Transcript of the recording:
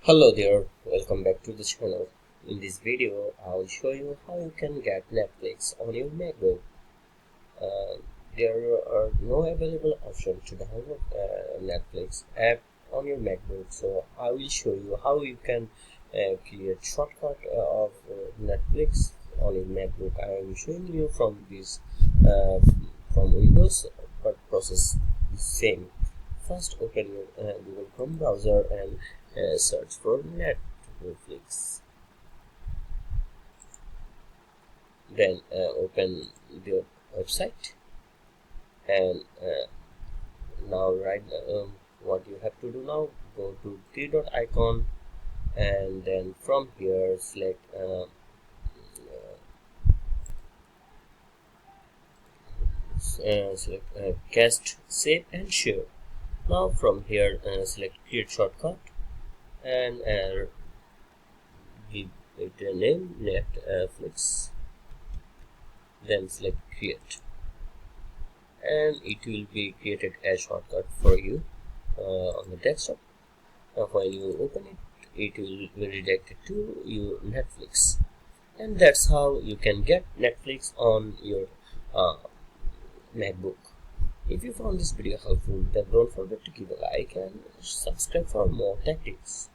Hello there, welcome back to the channel. In this video, I will show you how you can get Netflix on your MacBook. Uh, there are no available option to download Netflix app on your MacBook, so I will show you how you can create shortcut of Netflix on your MacBook. I am showing you from this uh, from Windows, but process the same. First, open your Google Chrome browser and search for Netflix. Then open the website, and now what you have to do now, go to three dot icon, and then from here select cast, save and share. Now from here select create shortcut and give it a name Netflix, then select create, and it will be created as shortcut for you on the desktop. Now when you open it, it will be redirected to your Netflix, and that's how you can get Netflix on your uh, MacBook. If you found this video helpful, then don't forget to give a like and subscribe for more tactics.